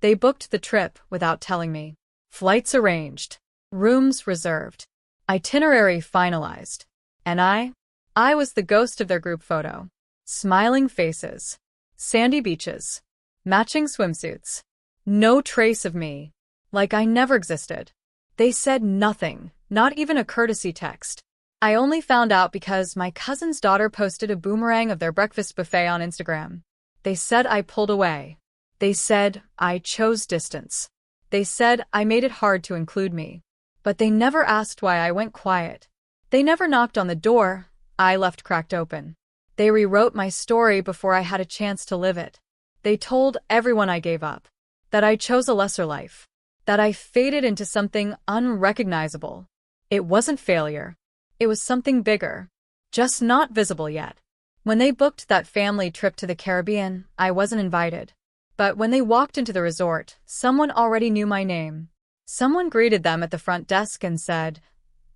They booked the trip without telling me. Flights arranged. Rooms reserved. Itinerary finalized. And I was the ghost of their group photo. Smiling faces. Sandy beaches. Matching swimsuits. No trace of me. Like I never existed. They said nothing, not even a courtesy text. I only found out because my cousin's daughter posted a boomerang of their breakfast buffet on Instagram. They said I pulled away. They said I chose distance. They said I made it hard to include me. But they never asked why I went quiet. They never knocked on the door I left cracked open. They rewrote my story before I had a chance to live it. They told everyone I gave up. That I chose a lesser life. That I faded into something unrecognizable. It wasn't failure. It was something bigger. Just not visible yet. When they booked that family trip to the Caribbean, I wasn't invited. But when they walked into the resort, someone already knew my name. Someone greeted them at the front desk and said,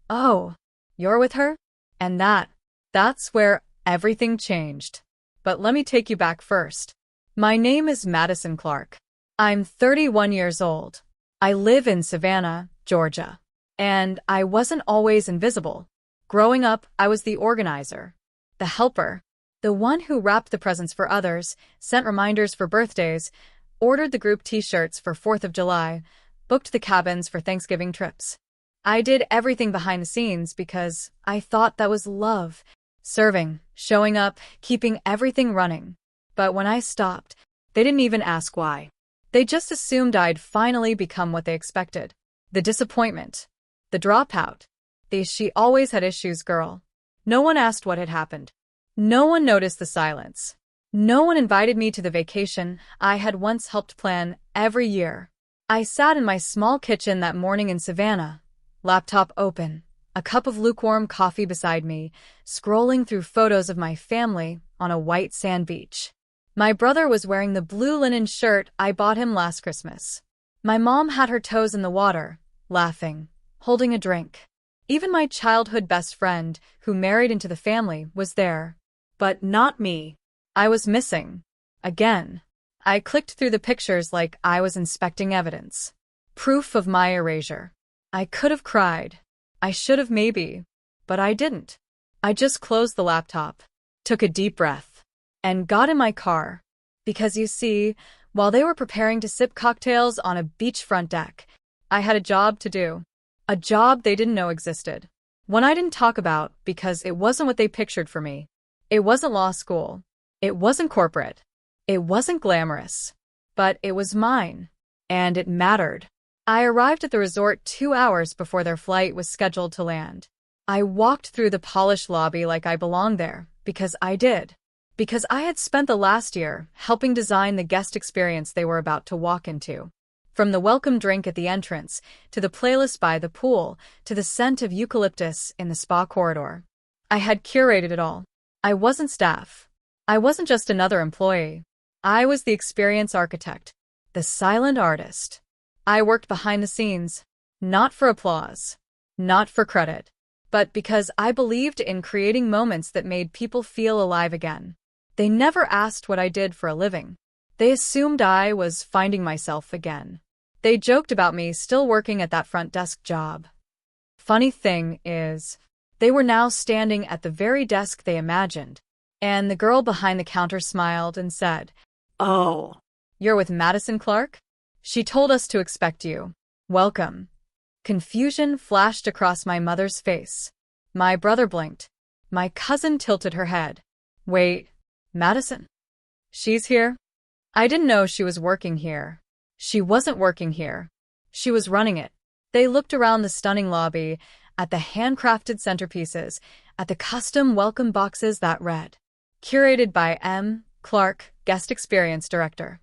"Oh, you're with her?" And that's where everything changed. But let me take you back first. My name is Madison Clark. I'm 31 years old. I live in Savannah, Georgia. And I wasn't always invisible. Growing up, I was the organizer, the helper, the one who wrapped the presents for others, sent reminders for birthdays, ordered the group t-shirts for 4th of July, booked the cabins for Thanksgiving trips. I did everything behind the scenes because I thought that was love. Serving, showing up, keeping everything running. But when I stopped, they didn't even ask why. They just assumed I'd finally become what they expected. The disappointment. The dropout. The she always had issues girl. No one asked what had happened. No one noticed the silence. No one invited me to the vacation I had once helped plan every year. I sat in my small kitchen that morning in Savannah, laptop open, a cup of lukewarm coffee beside me, scrolling through photos of my family on a white sand beach. My brother was wearing the blue linen shirt I bought him last Christmas. My mom had her toes in the water, laughing, holding a drink. Even my childhood best friend, who married into the family, was there. But not me. I was missing. Again. I clicked through the pictures like I was inspecting evidence. Proof of my erasure. I could have cried. I should have maybe. But I didn't. I just closed the laptop, took a deep breath, and got in my car. Because you see, while they were preparing to sip cocktails on a beachfront deck, I had a job to do. A job they didn't know existed. One I didn't talk about because it wasn't what they pictured for me. It wasn't law school. It wasn't corporate. It wasn't glamorous. But it was mine. And it mattered. I arrived at the resort 2 hours before their flight was scheduled to land. I walked through the polished lobby like I belonged there, because I did. Because I had spent the last year helping design the guest experience they were about to walk into. From the welcome drink at the entrance, to the playlist by the pool, to the scent of eucalyptus in the spa corridor. I had curated it all. I wasn't staff. I wasn't just another employee. I was the experience architect, the silent artist. I worked behind the scenes, not for applause, not for credit, but because I believed in creating moments that made people feel alive again. They never asked what I did for a living. They assumed I was finding myself again. They joked about me still working at that front desk job. Funny thing is, they were now standing at the very desk they imagined, and the girl behind the counter smiled and said, "Oh, you're with Madison Clark? She told us to expect you. Welcome." Confusion flashed across my mother's face. My brother blinked. My cousin tilted her head. "Wait, Madison? She's here?" I didn't know she was working here. She wasn't working here. She was running it. They looked around the stunning lobby, at the handcrafted centerpieces, at the custom welcome boxes that read, "Curated by M. Clark, Guest Experience Director."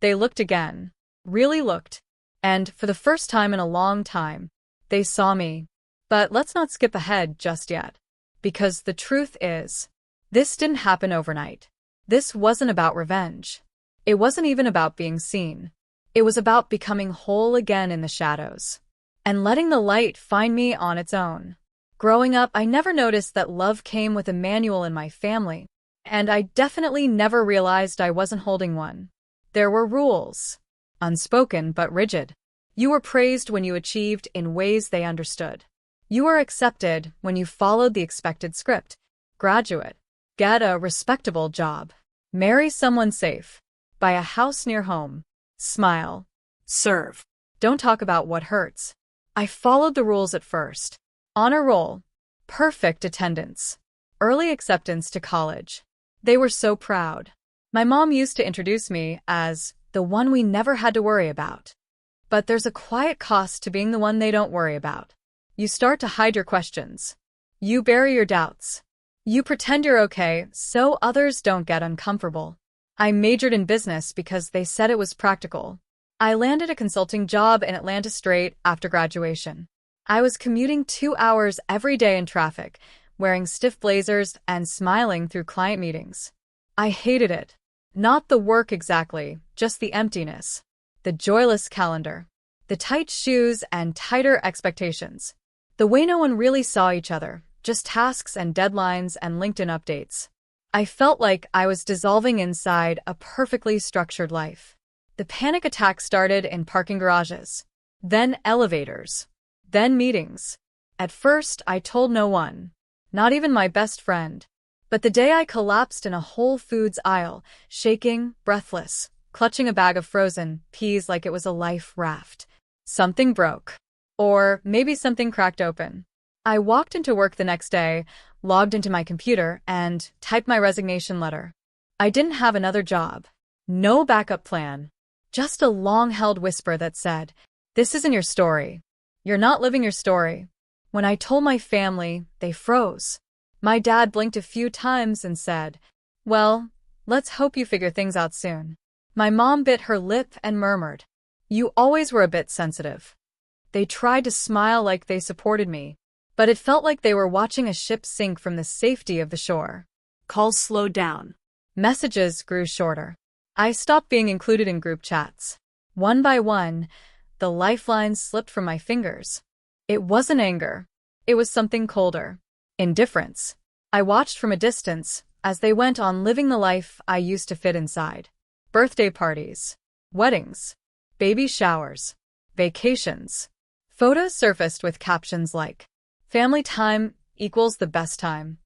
They looked again. Really looked. And for the first time in a long time, they saw me. But let's not skip ahead just yet. Because the truth is, this didn't happen overnight. This wasn't about revenge. It wasn't even about being seen. It was about becoming whole again in the shadows. And letting the light find me on its own. Growing up, I never noticed that love came with a manual in my family. And I definitely never realized I wasn't holding one. There were rules. unspoken but rigid. You were praised when you achieved in ways they understood. You were accepted when you followed the expected script. Graduate. Get a respectable job. Marry someone safe. Buy a house near home. Smile. Serve. Don't talk about what hurts. I followed the rules at first. Honor roll. Perfect attendance. Early acceptance to college. They were so proud. My mom used to introduce me as the one we never had to worry about. But there's a quiet cost to being the one they don't worry about. You start to hide your questions. You bury your doubts. You pretend you're okay so others don't get uncomfortable. I majored in business because they said it was practical. I landed a consulting job in Atlanta straight after graduation. I was commuting 2 hours every day in traffic, wearing stiff blazers and smiling through client meetings. I hated it. Not the work exactly, just the emptiness. The joyless calendar. The tight shoes and tighter expectations. The way no one really saw each other, just tasks and deadlines and LinkedIn updates. I felt like I was dissolving inside a perfectly structured life. The panic attack started in parking garages, then elevators, then meetings. At first, I told no one, not even my best friend. But the day I collapsed in a Whole Foods aisle, shaking, breathless, clutching a bag of frozen peas like it was a life raft, something broke. Or maybe something cracked open. I walked into work the next day, logged into my computer, and typed my resignation letter. I didn't have another job. No backup plan. Just a long-held whisper that said, "This isn't your story. You're not living your story." When I told my family, they froze. My dad blinked a few times and said, "Well, let's hope you figure things out soon." My mom bit her lip and murmured, "You always were a bit sensitive." They tried to smile like they supported me, but it felt like they were watching a ship sink from the safety of the shore. Calls slowed down. Messages grew shorter. I stopped being included in group chats. One by one, the lifelines slipped from my fingers. It wasn't anger. It was something colder. Indifference. I watched from a distance as they went on living the life I used to fit inside. Birthday parties, weddings, baby showers, vacations. Photos surfaced with captions like, "Family time equals the best time."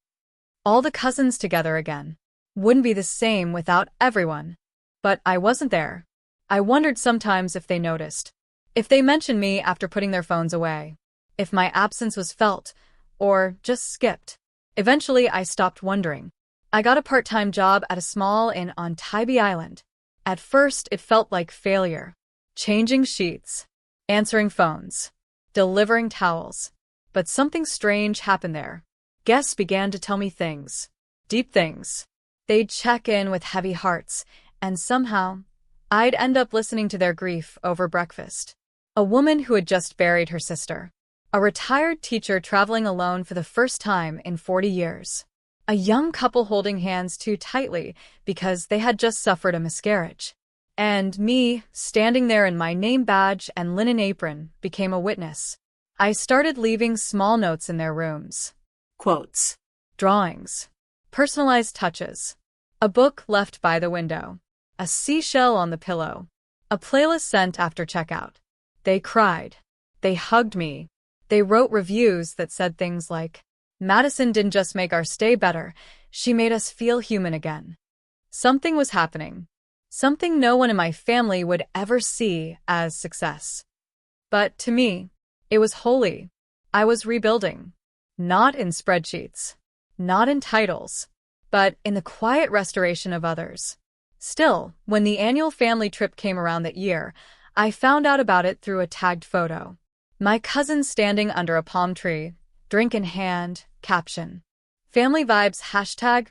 All the cousins together again. Wouldn't be the same without everyone. But I wasn't there. I wondered sometimes if they noticed. If they mentioned me after putting their phones away. If my absence was felt, or just skipped. Eventually, I stopped wondering. I got a part-time job at a small inn on Tybee Island. At first, it felt like failure. Changing sheets, answering phones, delivering towels. But something strange happened there. Guests began to tell me things. Deep things. They'd check in with heavy hearts, and somehow, I'd end up listening to their grief over breakfast. A woman who had just buried her sister. A retired teacher traveling alone for the first time in 40 years. A young couple holding hands too tightly because they had just suffered a miscarriage. And me, standing there in my name badge and linen apron, became a witness. I started leaving small notes in their rooms. Quotes. Drawings. Personalized touches. A book left by the window. A seashell on the pillow. A playlist sent after checkout. They cried. They hugged me. They wrote reviews that said things like, "Madison didn't just make our stay better, she made us feel human again." Something was happening. Something no one in my family would ever see as success. But to me, it was holy. I was rebuilding. Not in spreadsheets. Not in titles. But in the quiet restoration of others. Still, when the annual family trip came around that year, I found out about it through a tagged photo. My cousin standing under a palm tree, drink in hand, caption. Family vibes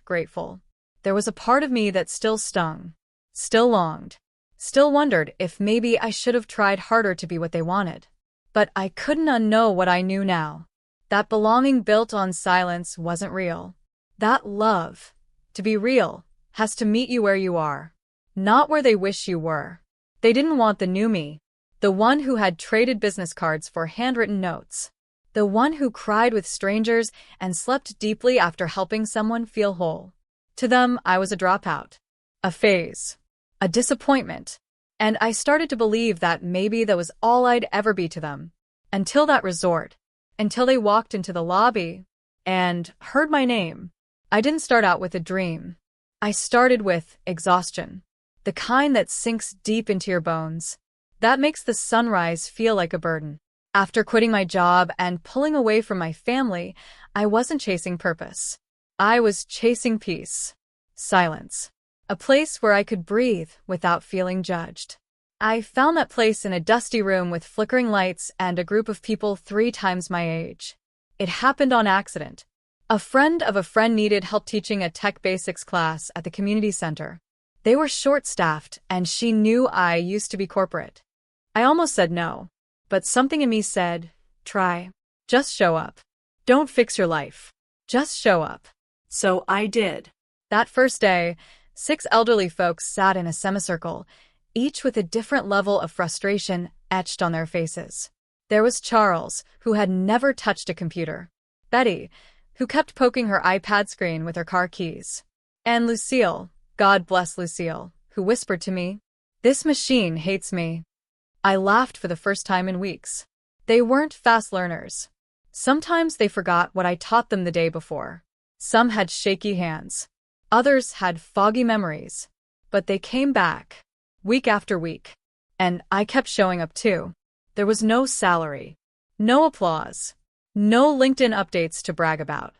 #grateful. There was a part of me that still stung. Still longed. Still wondered if maybe I should have tried harder to be what they wanted. But I couldn't unknow what I knew now. That belonging built on silence wasn't real. That love, to be real, has to meet you where you are. Not where they wish you were. They didn't want the new me. The one who had traded business cards for handwritten notes. The one who cried with strangers and slept deeply after helping someone feel whole. To them, I was a dropout. A phase. A disappointment. And I started to believe that maybe that was all I'd ever be to them. Until that resort. Until they walked into the lobby and heard my name. I didn't start out with a dream. I started with exhaustion. The kind that sinks deep into your bones. That makes the sunrise feel like a burden. After quitting my job and pulling away from my family, I wasn't chasing purpose. I was chasing peace. Silence. A place where I could breathe without feeling judged. I found that place in a dusty room with flickering lights and a group of people 3 times my age. It happened on accident. A friend of a friend needed help teaching a tech basics class at the community center. They were short-staffed, and she knew I used to be corporate. I almost said no, but something in me said, try. Just show up. Don't fix your life. Just show up. So I did. That first day, 6 elderly folks sat in a semicircle, each with a different level of frustration etched on their faces. There was Charles, who had never touched a computer. Betty, who kept poking her iPad screen with her car keys. And Lucille, God bless Lucille, who whispered to me, "This machine hates me." I laughed for the first time in weeks. They weren't fast learners. Sometimes they forgot what I taught them the day before. Some had shaky hands. Others had foggy memories. But they came back, week after week. And I kept showing up too. There was no salary, no applause, no LinkedIn updates to brag about.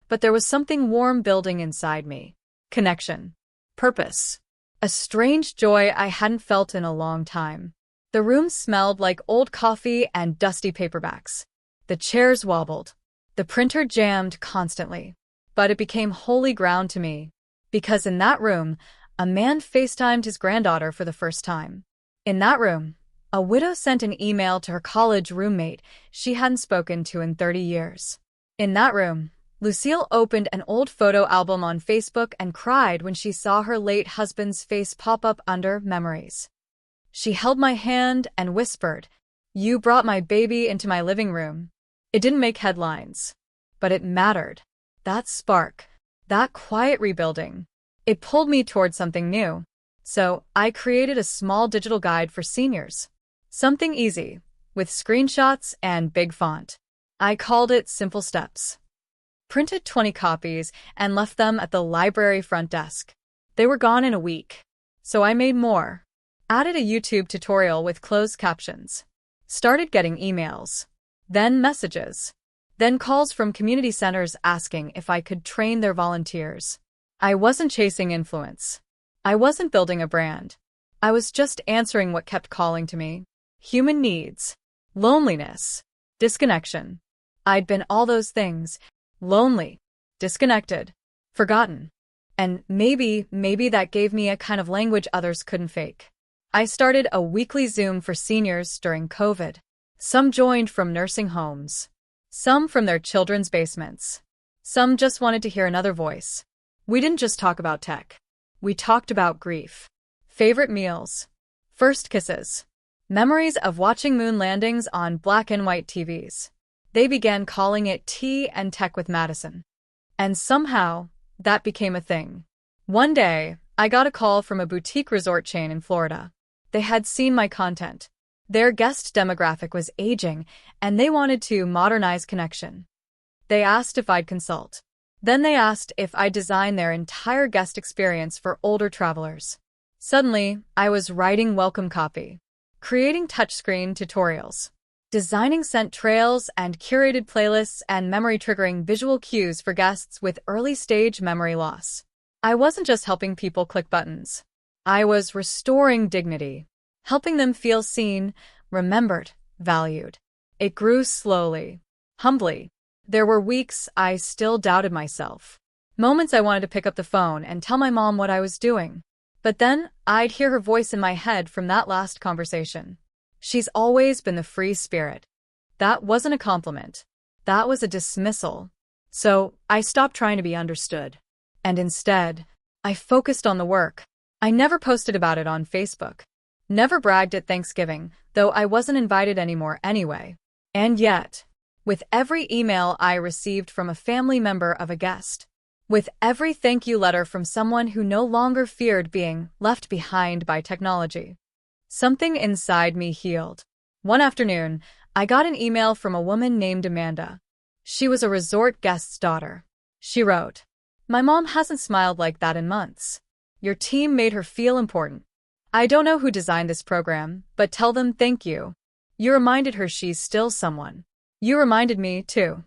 But there was something warm building inside me. Connection. Purpose. A strange joy I hadn't felt in a long time. The room smelled like old coffee and dusty paperbacks. The chairs wobbled. The printer jammed constantly. But it became holy ground to me. Because in that room, a man FaceTimed his granddaughter for the first time. In that room, a widow sent an email to her college roommate she hadn't spoken to in 30 years. In that room, Lucille opened an old photo album on Facebook and cried when she saw her late husband's face pop up under memories. She held my hand and whispered, "You brought my baby into my living room." It didn't make headlines, but it mattered. That spark, that quiet rebuilding, it pulled me toward something new. So I created a small digital guide for seniors. Something easy, with screenshots and big font. I called it Simple Steps. Printed 20 copies and left them at the library front desk. They were gone in a week. So I made more. Added a YouTube tutorial with closed captions. Started getting emails. Then messages. Then calls from community centers asking if I could train their volunteers. I wasn't chasing influence. I wasn't building a brand. I was just answering what kept calling to me. Human needs. Loneliness. Disconnection. I'd been all those things. Lonely. Disconnected. Forgotten. And maybe that gave me a kind of language others couldn't fake. I started a weekly Zoom for seniors during COVID. Some joined from nursing homes. Some from their children's basements. Some just wanted to hear another voice. We didn't just talk about tech. We talked about grief. Favorite meals. First kisses. Memories of watching moon landings on black and white TVs. They began calling it Tea and Tech with Madison. And somehow, that became a thing. One day, I got a call from a boutique resort chain in Florida. They had seen my content. Their guest demographic was aging, and they wanted to modernize connection. They asked if I'd consult. Then they asked if I'd design their entire guest experience for older travelers. Suddenly, I was writing welcome copy, creating touchscreen tutorials, designing scent trails and curated playlists and memory-triggering visual cues for guests with early-stage memory loss. I wasn't just helping people click buttons. I was restoring dignity, helping them feel seen, remembered, valued. It grew slowly, humbly. There were weeks I still doubted myself. Moments I wanted to pick up the phone and tell my mom what I was doing. But then I'd hear her voice in my head from that last conversation. She's always been the free spirit. That wasn't a compliment. That was a dismissal. So I stopped trying to be understood. And instead, I focused on the work. I never posted about it on Facebook. Never bragged at Thanksgiving, though I wasn't invited anymore anyway. And yet, with every email I received from a family member of a guest, with every thank you letter from someone who no longer feared being left behind by technology, Something inside me healed. One afternoon, I got an email from a woman named Amanda. She was a resort guest's daughter. She wrote, "My mom hasn't smiled like that in months. Your team made her feel important. I don't know who designed this program, but tell them thank you. You reminded her she's still someone." You reminded me, too.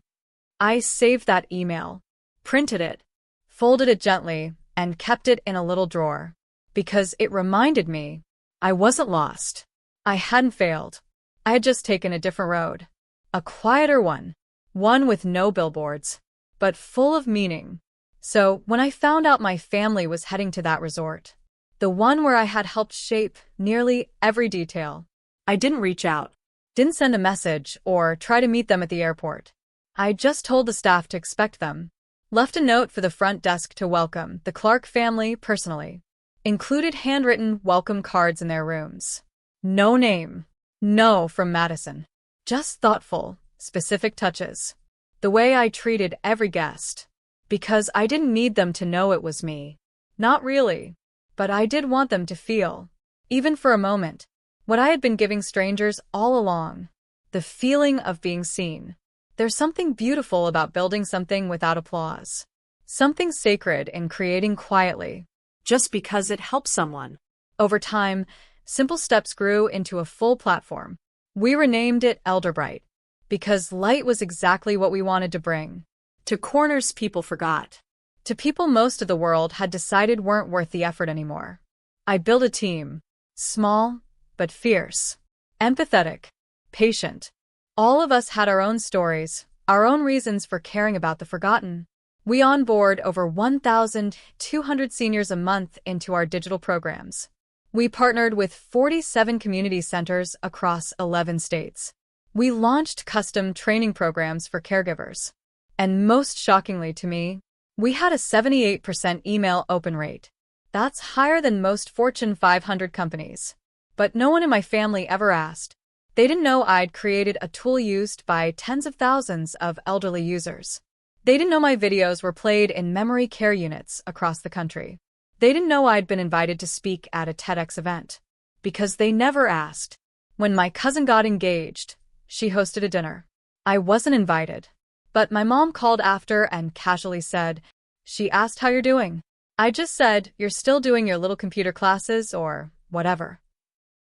I saved that email, printed it, folded it gently, and kept it in a little drawer. Because it reminded me I wasn't lost. I hadn't failed. I had just taken a different road. A quieter one. One with no billboards, but full of meaning. So when I found out my family was heading to that resort, the one where I had helped shape nearly every detail, I didn't reach out, didn't send a message or try to meet them at the airport. I just told the staff to expect them, left a note for the front desk to welcome the Clark family personally, included handwritten welcome cards in their rooms. No name, no from Madison, just thoughtful, specific touches. The way I treated every guest, because I didn't need them to know it was me. Not really, but I did want them to feel, even for a moment, what I had been giving strangers all along, the feeling of being seen. There's something beautiful about building something without applause, something sacred in creating quietly, just because it helps someone. Over time, simple steps grew into a full platform. We renamed it Elderbright, because light was exactly what we wanted to bring. To corners people forgot. To people most of the world had decided weren't worth the effort anymore. I built a team. Small, but fierce. Empathetic. Patient. All of us had our own stories, our own reasons for caring about the forgotten. We onboard over 1,200 seniors a month into our digital programs. We partnered with 47 community centers across 11 states. We launched custom training programs for caregivers. And most shockingly to me, we had a 78% email open rate. That's higher than most Fortune 500 companies. But no one in my family ever asked. They didn't know I'd created a tool used by tens of thousands of elderly users. They didn't know my videos were played in memory care units across the country. They didn't know I'd been invited to speak at a TEDx event. Because they never asked. When my cousin got engaged, she hosted a dinner. I wasn't invited. But my mom called after and casually said, she asked how you're doing. I just said, you're still doing your little computer classes or whatever.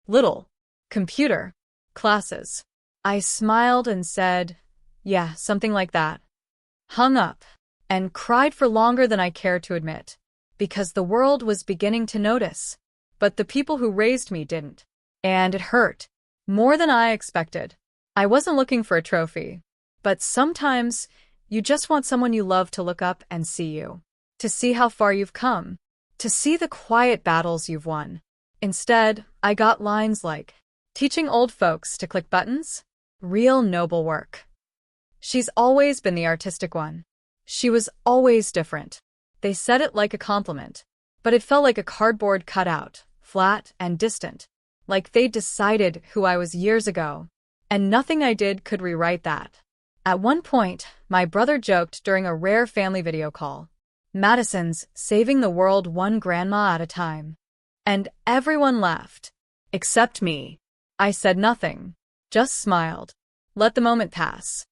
Little computer classes. I smiled and said, yeah, something like that. Hung up and cried for longer than I cared to admit, because the world was beginning to notice. But the people who raised me didn't. And it hurt. More than I expected. I wasn't looking for a trophy. But sometimes, you just want someone you love to look up and see you. To see how far you've come. To see the quiet battles you've won. Instead, I got lines like, teaching old folks to click buttons? Real noble work. She's always been the artistic one. She was always different. They said it like a compliment. But it felt like a cardboard cutout, flat and distant. Like they'd decided who I was years ago. And nothing I did could rewrite that. At one point, my brother joked during a rare family video call, Madison's saving the world one grandma at a time. And everyone laughed. Except me. I said nothing. Just smiled. Let the moment pass.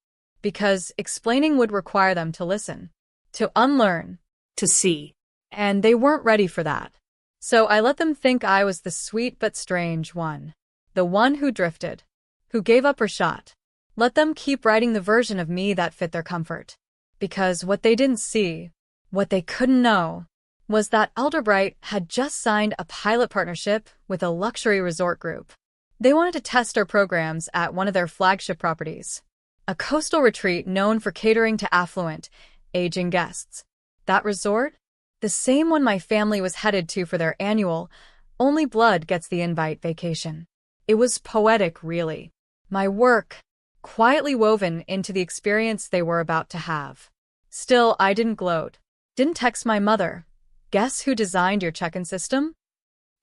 Because explaining would require them to listen. To unlearn. To see. And they weren't ready for that. So I let them think I was the sweet but strange one. The one who drifted. Who gave up her shot. Let them keep writing the version of me that fit their comfort. Because what they didn't see, what they couldn't know, was that Elderbright had just signed a pilot partnership with a luxury resort group. They wanted to test our programs at one of their flagship properties, a coastal retreat known for catering to affluent, aging guests. That resort? The same one my family was headed to for their annual Only Blood Gets the Invite vacation. It was poetic, really. My work, quietly woven into the experience they were about to have. Still, I didn't gloat. Didn't text my mother, guess who designed your check-in system?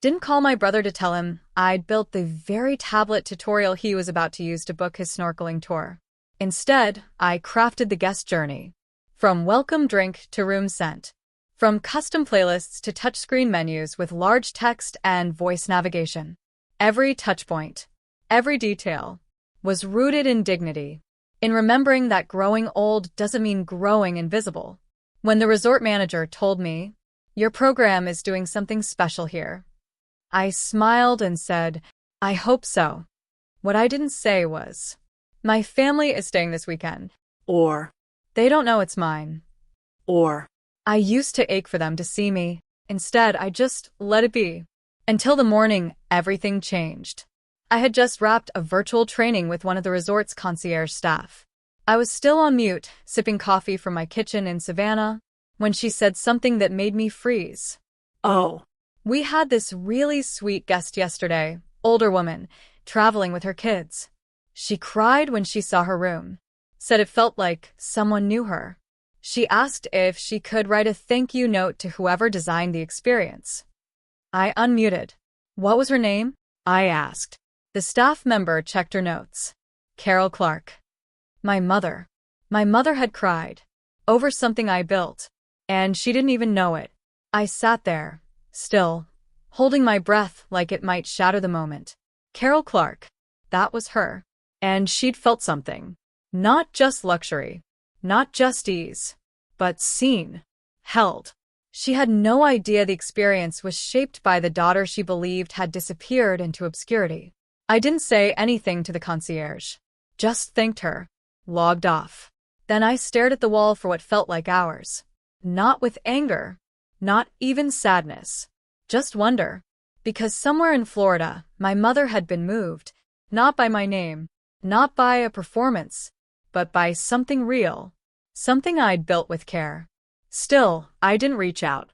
Didn't call my brother to tell him I'd built the very tablet tutorial he was about to use to book his snorkeling tour. Instead, I crafted the guest journey. From welcome drink to room scent. From custom playlists to touchscreen menus with large text and voice navigation. Every touchpoint, every detail, was rooted in dignity, in remembering that growing old doesn't mean growing invisible. When the resort manager told me, "Your program is doing something special here," I smiled and said, "I hope so." What I didn't say was, "My family is staying this weekend." Or, "They don't know it's mine." or, I used to ache for them to see me. Instead, I just let it be. Until the morning, everything changed. I had just wrapped a virtual training with one of the resort's concierge staff. I was still on mute, sipping coffee from my kitchen in Savannah, when she said something that made me freeze. "Oh, "We had this really sweet guest yesterday, older woman, traveling with her kids. She cried when she saw her room, said it felt like someone knew her. She asked if she could write a thank you note to whoever designed the experience." I unmuted. "What was her name?" I asked. The staff member checked her notes. "Carol Clark." My mother. My mother had cried. Over something I built. And she didn't even know it. I sat there, still, holding my breath like it might shatter the moment. Carol Clark. That was her. And she'd felt something. Not just luxury. Not just ease. But seen. Held. She had no idea the experience was shaped by the daughter she believed had disappeared into obscurity. I didn't say anything to the concierge. Just thanked her. Logged off. Then I stared at the wall for what felt like hours. Not with anger. Not even sadness. Just wonder. Because somewhere in Florida, my mother had been moved. Not by my name. Not by a performance. But by something real. Something I'd built with care. Still, I didn't reach out.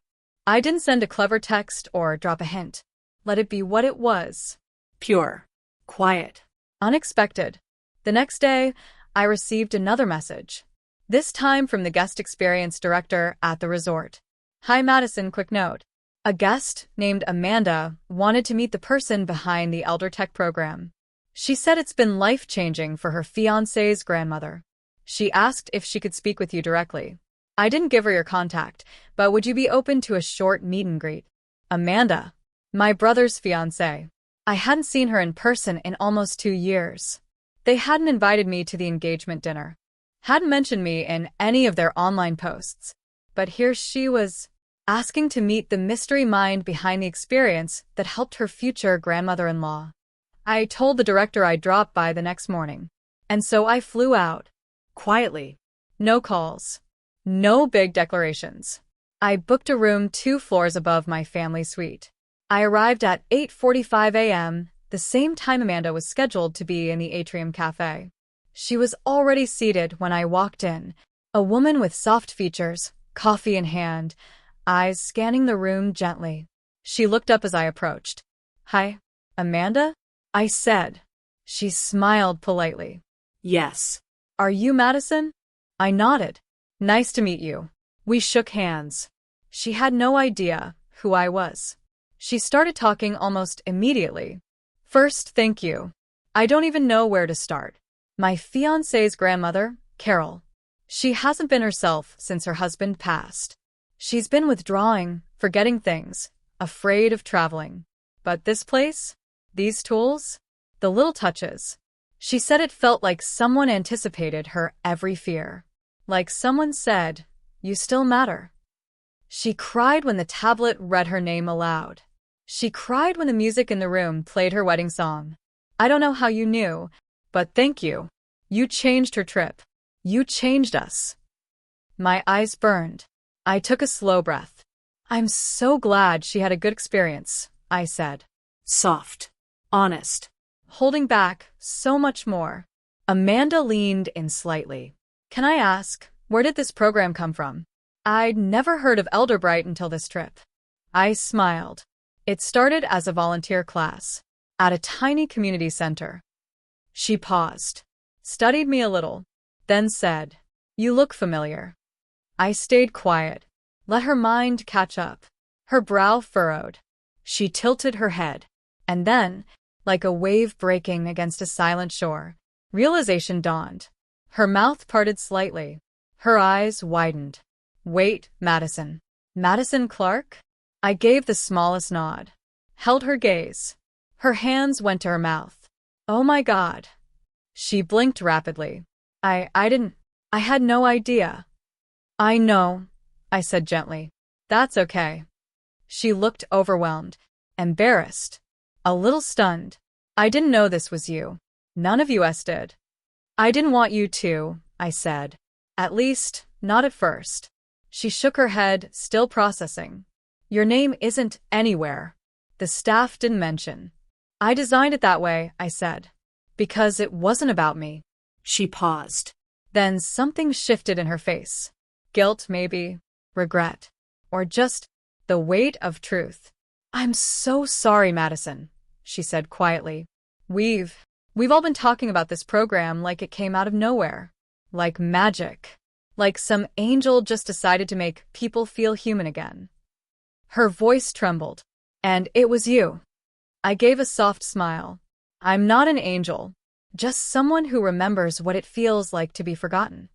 I didn't send a clever text or drop a hint. Let it be what it was. pure, quiet, Unexpected. The next day, I received another message. This time from the guest experience director at the resort. "Hi Madison, quick note. A guest named Amanda wanted to meet the person behind the Elder Tech program. She said it's been life-changing for her fiancé's grandmother. She asked if she could speak with you directly. I didn't give her your contact, but would you be open to a short meet and greet?" Amanda. My brother's fiancée. I hadn't seen her in person in almost 2 years. They hadn't invited me to the engagement dinner. Hadn't mentioned me in any of their online posts. But here she was, asking to meet the mystery mind behind the experience that helped her future grandmother-in-law. I told the director I'd drop by the next morning. And so I flew out. Quietly. No calls. No big declarations. I booked a room 2 floors above my family suite. I arrived at 8:45 a.m., the same time Amanda was scheduled to be in the Atrium Cafe. She was already seated when I walked in, a woman with soft features, coffee in hand, eyes scanning the room gently. She looked up as I approached. "Hi, Amanda?" I said. She smiled politely. "Yes." "Are you Madison?" I nodded. "Nice to meet you." We shook hands. She had no idea who I was. She started talking almost immediately. "First, thank you. I don't even know where to start. My fiancé's grandmother, Carol. She hasn't been herself since her husband passed. She's been withdrawing, forgetting things, afraid of traveling. But this place? These tools? The little touches." She said it felt like someone anticipated her every fear. Like someone said, "You still matter." She cried when the tablet read her name aloud. She cried when the music in the room played her wedding song. "I don't know how you knew, but thank you. You changed her trip. You changed us." My eyes burned. I took a slow breath. "I'm so glad she had a good experience," I said. Soft, honest. Holding back so much more. Amanda leaned in slightly. "Can I ask, where did this program come from?" I'd never heard of Elderbright until this trip. I smiled. It started as a volunteer class at a tiny community center. She paused, studied me a little, then said, "You look familiar." I stayed quiet, let her mind catch up. Her brow furrowed. She tilted her head. And then, like a wave breaking against a silent shore, realization dawned. Her mouth parted slightly. Her eyes widened. "Wait, Madison. Madison Clark?" I gave the smallest nod. Held her gaze. Her hands went to her mouth. Oh my God. She blinked rapidly. I had no idea. I know, I said gently. That's okay. She looked overwhelmed, embarrassed, a little stunned. I didn't know this was you. None of us did. I didn't want you to, I said. At least, not at first. She shook her head, still processing. Your name isn't anywhere. The staff didn't mention. I designed it that way, I said. Because it wasn't about me. She paused. Then something shifted in her face. Guilt, maybe. Regret. Or just the weight of truth. I'm so sorry, Madison, she said quietly. We've all been talking about this program like it came out of nowhere. Like magic. Like some angel just decided to make people feel human again. Her voice trembled. And it was you. I gave a soft smile. I'm not an angel. Just someone who remembers what it feels like to be forgotten.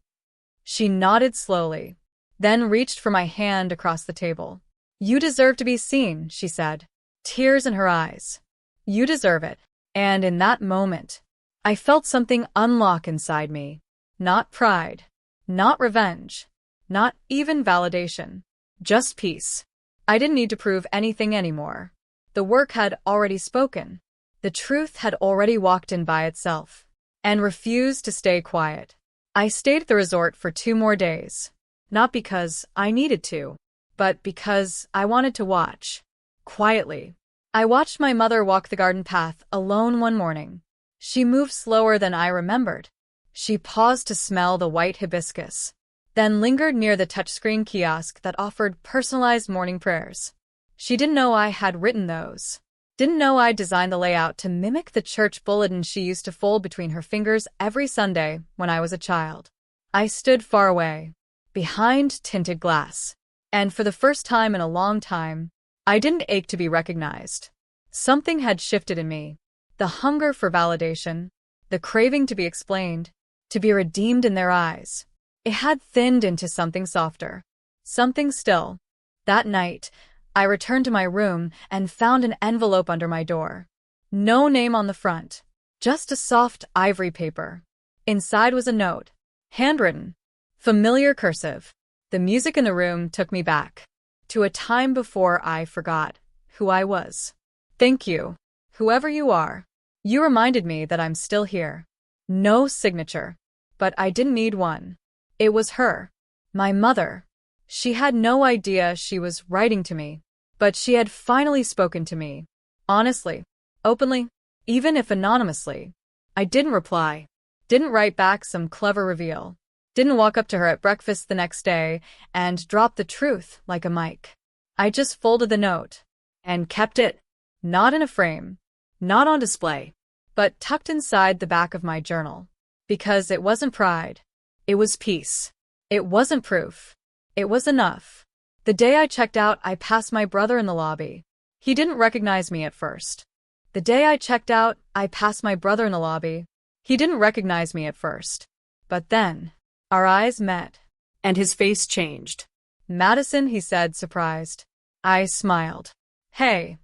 She nodded slowly, then reached for my hand across the table. You deserve to be seen, she said, tears in her eyes. You deserve it. And in that moment, I felt something unlock inside me. Not pride, not revenge, not even validation, just peace. I didn't need to prove anything anymore. The work had already spoken. The truth had already walked in by itself and refused to stay quiet. I stayed at the resort for 2 more days, not because I needed to, but because I wanted to watch. Quietly. I watched my mother walk the garden path alone one morning. She moved slower than I remembered. She paused to smell the white hibiscus, then lingered near the touchscreen kiosk that offered personalized morning prayers. She didn't know I had written those. Didn't know I'd designed the layout to mimic the church bulletin she used to fold between her fingers every Sunday when I was a child. I stood far away, behind tinted glass, and for the first time in a long time, I didn't ache to be recognized. Something had shifted in me. The hunger for validation, the craving to be explained, to be redeemed in their eyes. It had thinned into something softer, something still. That night, I returned to my room and found an envelope under my door. No name on the front, just a soft ivory paper. Inside was a note, handwritten, familiar cursive. The music in the room took me back to a time before I forgot who I was. Thank you, whoever you are. You reminded me that I'm still here. No signature, but I didn't need one. It was her, my mother. She had no idea she was writing to me, but she had finally spoken to me. Honestly, openly, even if anonymously. I didn't reply, didn't write back some clever reveal, didn't walk up to her at breakfast the next day and drop the truth like a mic. I just folded the note and kept it, not in a frame, not on display, but tucked inside the back of my journal. Because it wasn't pride, it was peace. It wasn't proof. It was enough. The day I checked out, I passed my brother in the lobby. He didn't recognize me at first. The day I checked out, I passed my brother in the lobby. He didn't recognize me at first. But then, our eyes met. And his face changed. Madison, he said, surprised. I smiled. Hey,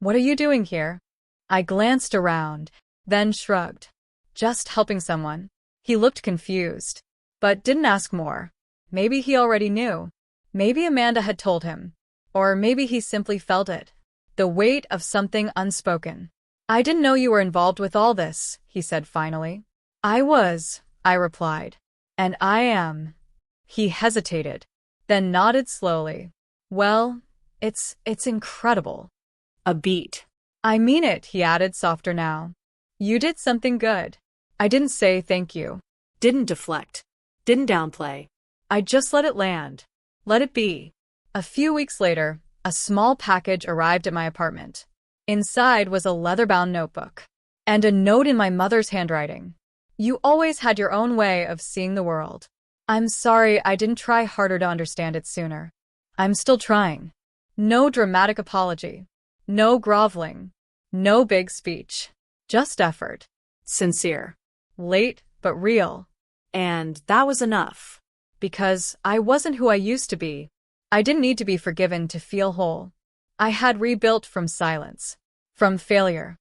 what are you doing here? I glanced around, then shrugged. Just helping someone. He looked confused, but didn't ask more. Maybe he already knew. Maybe Amanda had told him. Or maybe he simply felt it. The weight of something unspoken. I didn't know you were involved with all this, he said finally. I was, I replied. And I am. He hesitated, then nodded slowly. Well, it's incredible. A beat. I mean it, he added softer now. You did something good. I didn't say thank you. Didn't deflect. Didn't downplay. I just let it land. Let it be. A few weeks later, a small package arrived at my apartment. Inside was a leather-bound notebook. And a note in my mother's handwriting. You always had your own way of seeing the world. I'm sorry I didn't try harder to understand it sooner. I'm still trying. No dramatic apology. No groveling. No big speech. Just effort. Sincere. Late, but real. And that was enough. Because I wasn't who I used to be. I didn't need to be forgiven to feel whole. I had rebuilt from silence. From failure.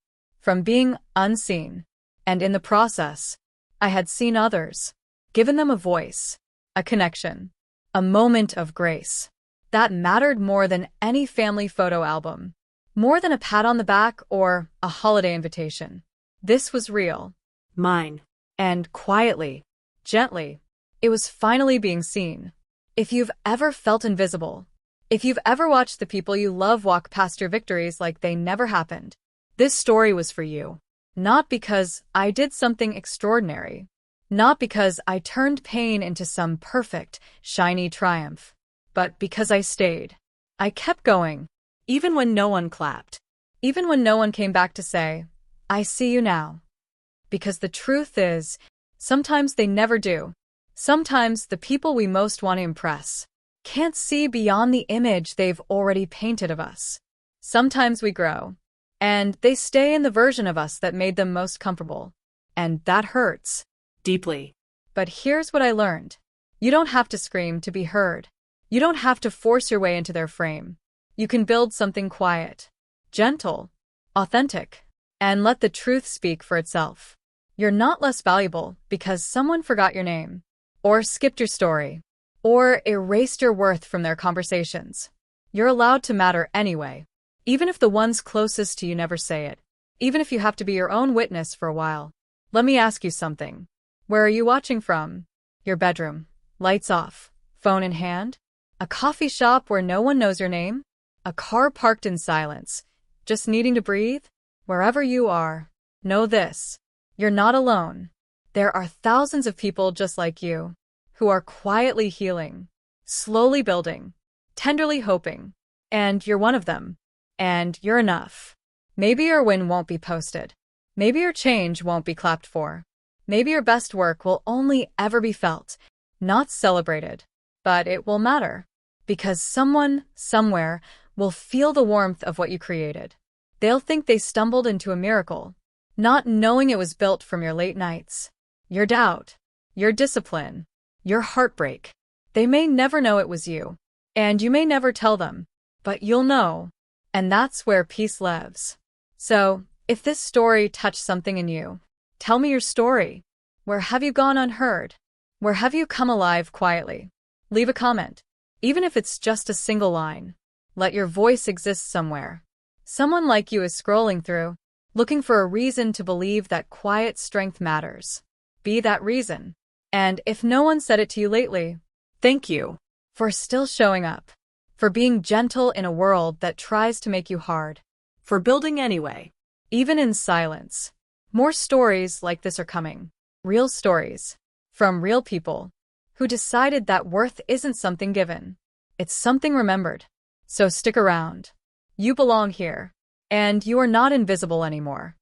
from being unseen. And in the process, I had seen others, given them a voice, a connection, a moment of grace. That mattered more than any family photo album, more than a pat on the back or a holiday invitation. This was real. Mine. And quietly, gently, it was finally being seen. If you've ever felt invisible, if you've ever watched the people you love walk past your victories like they never happened, this story was for you. Not because I did something extraordinary, not because I turned pain into some perfect, shiny triumph, but because I stayed. I kept going, Even when no one clapped. even when no one came back to say, I see you now. Because the truth is, sometimes they never do. Sometimes the people we most want to impress can't see beyond the image they've already painted of us. Sometimes we grow, and they stay in the version of us that made them most comfortable. And that hurts. Deeply. But here's what I learned. You don't have to scream to be heard. You don't have to force your way into their frame. You can build something quiet, gentle, authentic, and let the truth speak for itself. You're not less valuable because someone forgot your name, or skipped your story, or erased your worth from their conversations. You're allowed to matter anyway, even if the ones closest to you never say it, even if you have to be your own witness for a while. Let me ask you something. Where are you watching from? Your bedroom, lights off, phone in hand? A coffee shop where no one knows your name? A car parked in silence, just needing to breathe? Wherever you are, know this. You're not alone. There are thousands of people just like you, who are quietly healing, slowly building, tenderly hoping, and you're one of them. And you're enough. Maybe your win won't be posted. Maybe your change won't be clapped for. Maybe your best work will only ever be felt, not celebrated. But it will matter, because someone, somewhere, will feel the warmth of what you created. They'll think they stumbled into a miracle, not knowing it was built from your late nights, your doubt, your discipline, your heartbreak. They may never know it was you, and you may never tell them, but you'll know, and that's where peace lives. So, if this story touched something in you, tell me your story. Where have you gone unheard? Where have you come alive quietly? Leave a comment, even if it's just a single line. Let your voice exist somewhere. Someone like you is scrolling through, looking for a reason to believe that quiet strength matters. Be that reason. And if no one said it to you lately, thank you for still showing up, for being gentle in a world that tries to make you hard, For building anyway. even in silence. More stories like this are coming. Real stories from real people who decided that worth isn't something given. It's something remembered. So stick around. You belong here. And you are not invisible anymore.